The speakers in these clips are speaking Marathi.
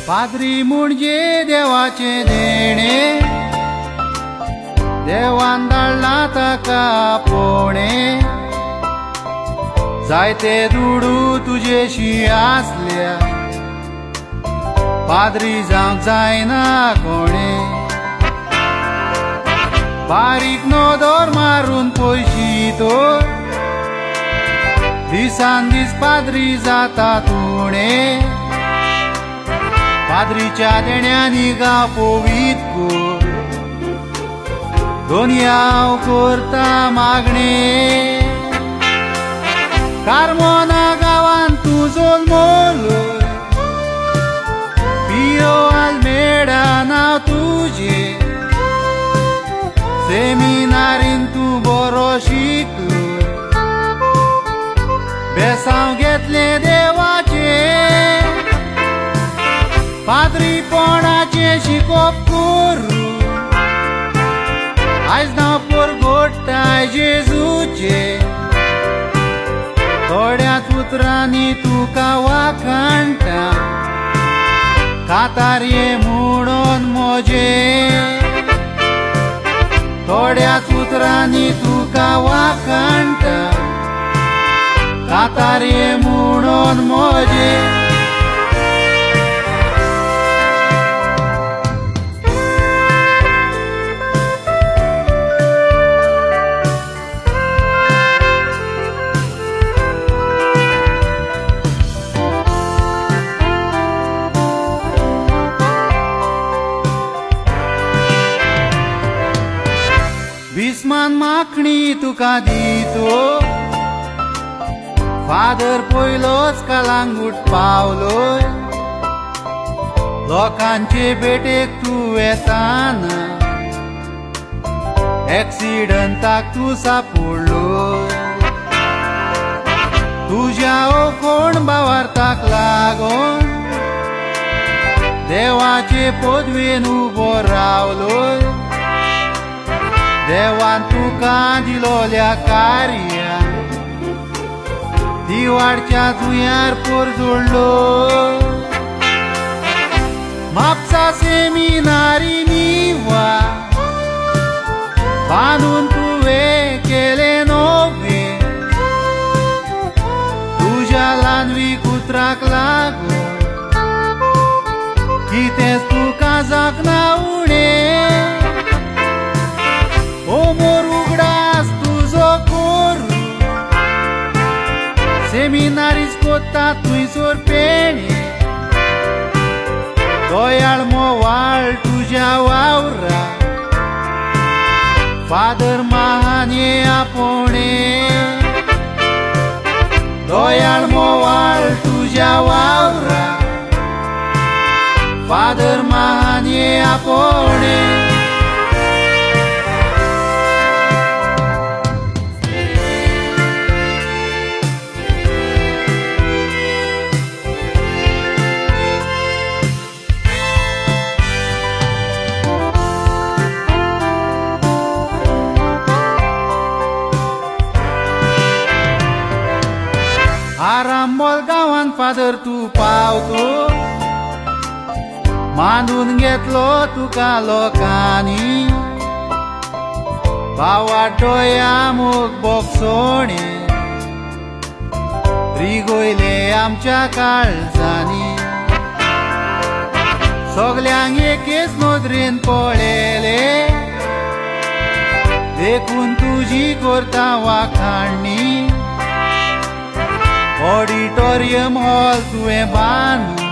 पाद्री म्हणजे देवाचे देणे, देवान धाडला ताका पोणे. जायते दुडू तुजेशी आसल्या, पाद्री जावंक जायना कोणे. बारीक नोदोर मारून पयशी तर दिसान दीस पाद्री जाता तुणे. पाद्रीच्या देण्यांनी गांव पवित्र, दोनयाव करता मागणे. कार्मोना गांवांत तूं जल्मलोय, पियो आल्मेडा नांव तुजें. सेमिनारीन तूं बरो शिकलोय, बेसांव घेतले देवाचे. पाद्रीपणाचे शिकोप करू, आयज नांव परगोडटाय जेजूचे. थोड्याच उतरांनी तुका वाखाणटा, कातारये म्हणून मोजे. थोड्याच उतरांनी तुका वाखाणटा, कातारये म्हणून मोजे. विस्मान माखणी तुका दितो, फादर पयलोच कालांगूट पावलोय. लोकांचे भेटेक तूं येताना, एक्सिडंटाक तूं सापडलोय. तुज्या कोण भावार्थाक लागून देवाचे पदवेन उबो रावलोय. देवान तुका दिलोल्या कार्यां दिवाडच्या जुंयार पोर जोडलो. म्हापसा सेमिनारीनी वा बांदून तुवें केले नोवे. तुज्या ल्हानवी कुत्राक लागून कितेंच तुका जागना उणें. ओमोर उगडास तुजो कोरू, सेमिनारीज कोत्ता थंयसर पेणे. दोयाळ मोवाळ तुज्या वावरा, फादर महान ये आपोणे. दोयाळ मोवाळ तुज्या वावरा, फादर महान ये आपोणे. आरांबोल गांवांत फादर तूं पावतो, मांडून घेतलो तुका लोकांनी. भावाड्डोया मोग बोगसोणे, रिगोयले आमच्या काळजांनी. सगल्यांक एकेच नदरेन पळयले, देखून तुजी करता वाखाणणी. ऑडिटोरियम हॉल तुवें बांदून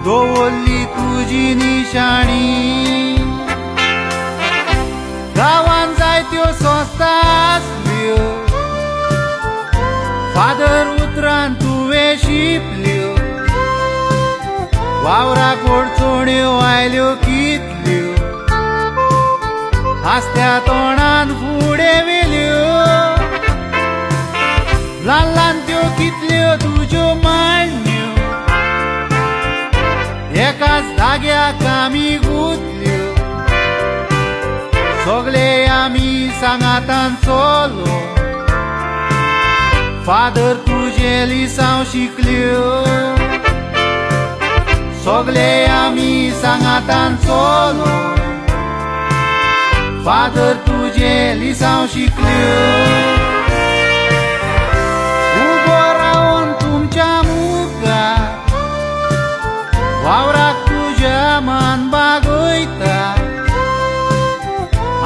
दवरली तुजी निशाणी. गांवांत जायत्यो संस्था आसल्यो, फादर उतरान तुवें शिंपल्यो. वावराक अडचण्यो आयल्यो कितल्यो, हांसत्या तोंडान फुडें व्हेल्यो. ल्हान ल्हान त्यो कितल्यो तुज्यो मांडण्यो, एकाच जाग्याक आमी गुंतल्यो. सगळे आमी सांगातान चलो, फादर तुजे लिसांव शिकल्यो. सोगले आमी सांगातान चोलो फादर तुजे लिसांव शिकल्यो उबो रावन तुमच्या मुखार वावराक तुज्या मान बागयता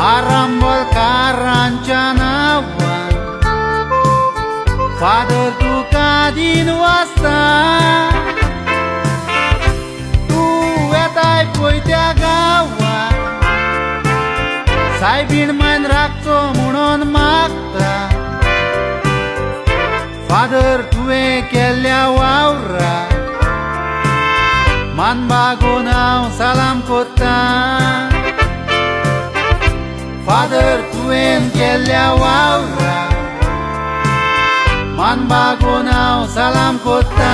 आरांबोलकारांच्या नांवान फादर तुका दिन वाजता तूं येताय पळय त्या गांवांत सायबीण मान राखचो म्हणून मागता फादर तुवें केल्ल्या वावराक मान बागोवन हांव सलाम कोत्ता फादर तुवें केल्ल्या वावराक मान बागोवन हांव सलाम कोत्ता